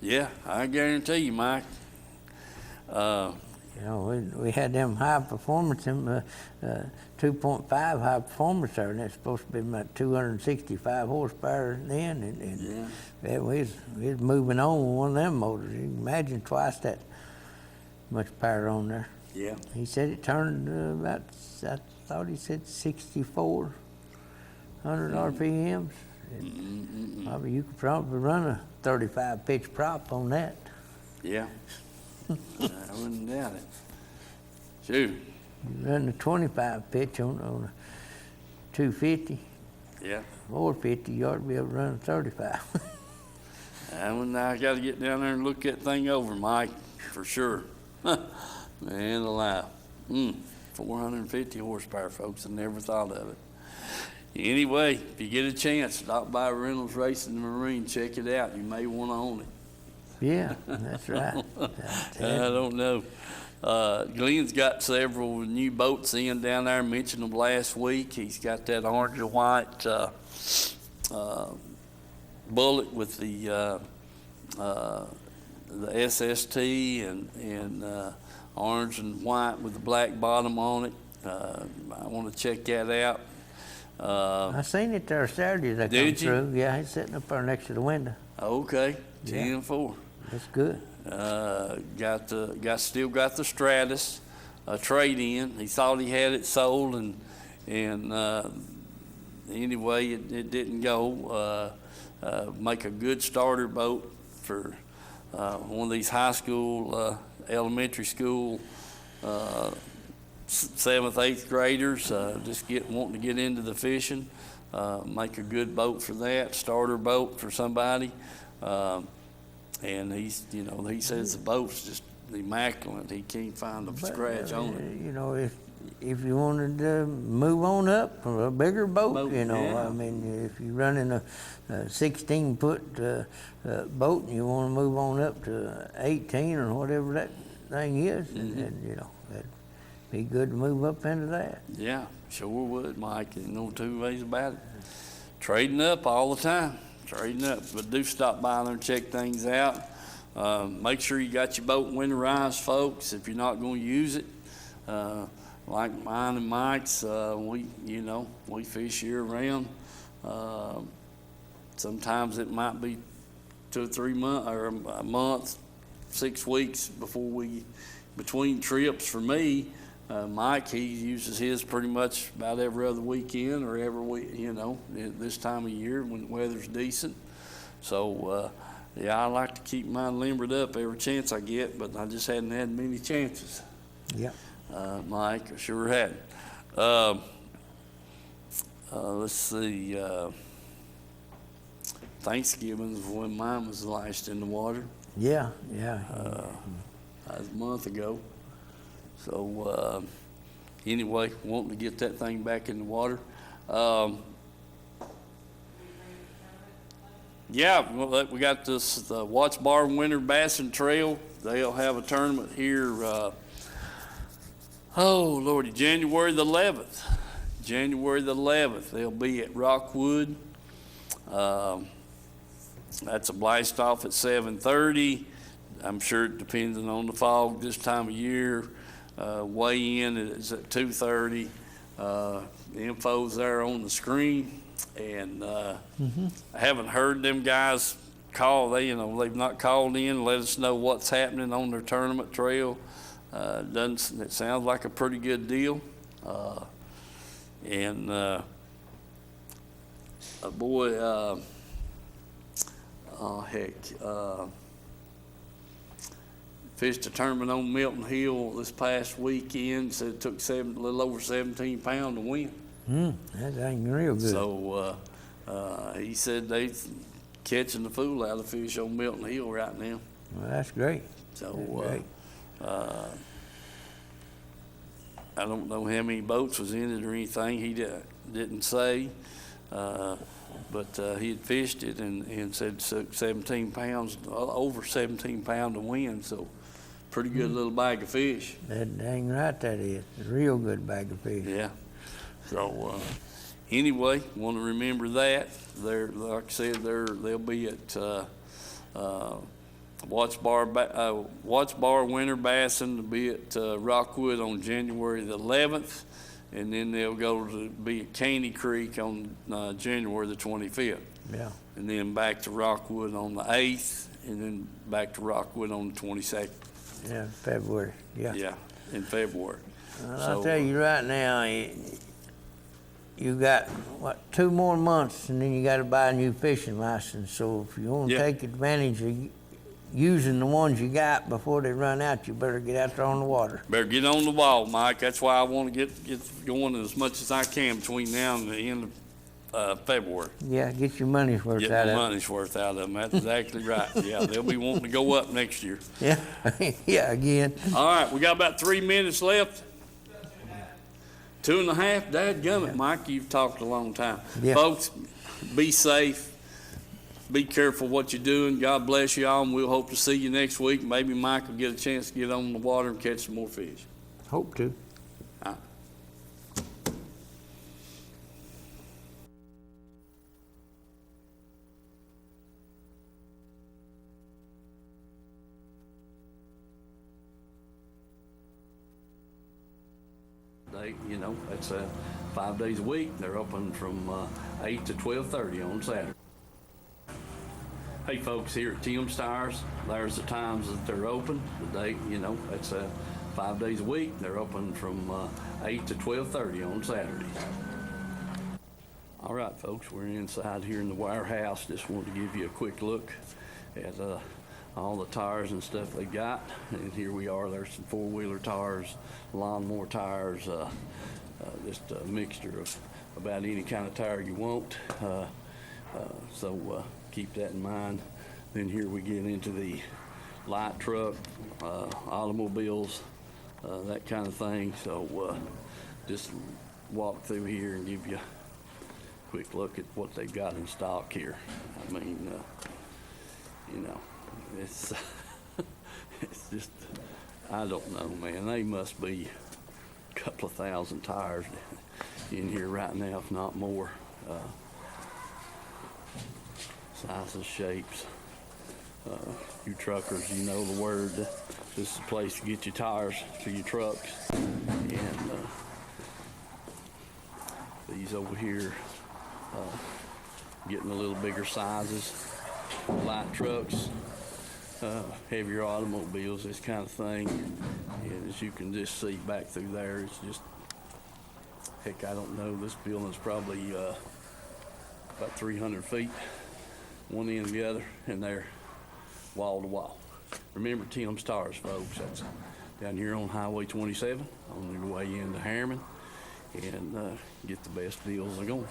Speaker 2: Yeah, I guarantee you, Mike.
Speaker 3: You know, we had them high performance, them 2.5 high performance there, and that's supposed to be about 265 horsepower then, and we was moving on with one of them motors. You can imagine twice that much power on there.
Speaker 2: Yeah.
Speaker 3: He said it turned about, I thought he said 6,400 RPMs. Probably you could probably run a 35 pitch prop on that.
Speaker 2: Yeah. I wouldn't doubt it. Shoot.
Speaker 3: You run a 25 pitch on a 250.
Speaker 2: Yeah.
Speaker 3: 450, you ought to be able to run a 35.
Speaker 2: I got to get down there and look that thing over, Mike, for sure. Man alive. 450 horsepower, folks. I never thought of it. Anyway, if you get a chance, stop by Reynolds Racing and Marine. Check it out. You may want to own it.
Speaker 3: Yeah, that's right.
Speaker 2: I don't know. Glenn's got several new boats in down there. I mentioned them last week. He's got that orange and white Bullet with the SST and orange and white with the black bottom on it. I want to check that out.
Speaker 3: I seen it there Saturday as I come through. Yeah, it's sitting up there next to the window.
Speaker 2: Okay, 10-4.
Speaker 3: That's good.
Speaker 2: Still got the Stratus, trade-in. He thought he had it sold, and anyway, it didn't go. Make a good starter boat for one of these high school, elementary school, 7th, 8th graders, wanting to get into the fishing. Make a good boat for that, starter boat for somebody. And he says the boat's just immaculate. He can't find a scratch on it.
Speaker 3: You know, if you wanted to move on up for a bigger boat, you know,
Speaker 2: yeah.
Speaker 3: I mean, if you're running a 16-foot boat and you want to move on up to 18 or whatever that thing is, then, you know, that'd be good to move up into that.
Speaker 2: Yeah, sure would, Mike. There's no two ways about it. Trading up all the time. Trading up, but do stop by there and check things out. Make sure you got your boat winterized, folks, if you're not going to use it. Like mine and Mike's, we fish year round. Sometimes it might be 2 or 3 months or a month, 6 weeks between trips for me. Mike, he uses his pretty much about every other weekend or every week, this time of year when the weather's decent. So Yeah, I like to keep mine limbered up every chance I get, but I just hadn't had many chances.
Speaker 3: Yeah.
Speaker 2: Mike, I sure hadn't. Let's see. Thanksgiving's when mine was last in the water.
Speaker 3: Yeah.
Speaker 2: That was a month ago. So anyway, wanting to get that thing back in the water. Yeah, well, we got this Watts Bar Winter Bassin Trail. They'll have a tournament here. Oh Lordy, January the 11th. January the 11th. They'll be at Rockwood. That's a blast off at 7:30. I'm sure it depends on the fog this time of year. Weigh in is at 2:30. The info's there on the screen, and I haven't heard them guys call. They've not called in and let us know what's happening on their tournament trail. It sounds like a pretty good deal, fished a tournament on Milton Hill this past weekend. Said it took a little over 17 pounds to win.
Speaker 3: That ain't real good.
Speaker 2: So he said they're catching the fool out of fish on Milton Hill right now.
Speaker 3: Well, that's great.
Speaker 2: So
Speaker 3: Great.
Speaker 2: I don't know how many boats was in it or anything. He didn't say, but he had fished it and said it took 17 pounds, over 17 pounds to win. So pretty good little bag of fish.
Speaker 3: That dang right that is. A real good bag of fish.
Speaker 2: Yeah. So anyway, want to remember that. Like I said, they'll be at Watts Bar Winter Bassin to be at Rockwood on January the 11th, and then they'll go to be at Caney Creek on January the 25th.
Speaker 3: Yeah.
Speaker 2: And then back to Rockwood on the 8th, and then back to Rockwood on the 22nd.
Speaker 3: Yeah, February. Yeah.
Speaker 2: Yeah, in February.
Speaker 3: Well, I'll tell you right now, you got, 2 more months, and then you got to buy a new fishing license. So if you want to take advantage of using the ones you got before they run out, you better get out there on the water.
Speaker 2: Better get on the ball, Mike. That's why I want to get going as much as I can between now and the end of February.
Speaker 3: Yeah, get your money's worth
Speaker 2: Get
Speaker 3: out
Speaker 2: my
Speaker 3: of
Speaker 2: money's worth out of them. That's exactly right. Yeah, they'll be wanting to go up next year.
Speaker 3: it. Yeah, yeah, again.
Speaker 2: All right, we got about 3 minutes left. 2.5. Dadgummit, Mike, you've talked a long time.
Speaker 3: Yeah.
Speaker 2: Folks, be safe. Be careful what you're doing. God bless you all, and we'll hope to see you next week. Maybe Mike will get a chance to get on the water and catch some more fish.
Speaker 3: Hope to.
Speaker 2: All right. That's 5 days a week. They're open from 8 to 12:30 on Saturday. Hey folks, here at Tim's Tires, there's the times that they're open. The date, that's 5 days a week. They're open from 8 to 12:30 on Saturdays. All right, folks, we're inside here in the warehouse. Just wanted to give you a quick look at all the tires and stuff they got. And here we are. There's some four-wheeler tires, lawnmower tires, just a mixture of about any kind of tire you want. So keep that in mind. Then here we get into the light truck, automobiles, that kind of thing. So just walk through here and give you a quick look at what they've got in stock here. I mean, it's it's just, I don't know, man. They must be a couple of thousand tires in here right now, if not more. Sizes, shapes. You truckers, you know the word. This is the place to get your tires for your trucks. And these over here, getting a little bigger sizes. Light trucks, heavier automobiles, this kind of thing. And as you can just see back through there, it's just, heck, I don't know, this building's probably about 300 feet, one end to the other, and they're wall to wall. Remember Tim's Tires, folks. That's down here on Highway 27 on your way into Harriman, and get the best deals going.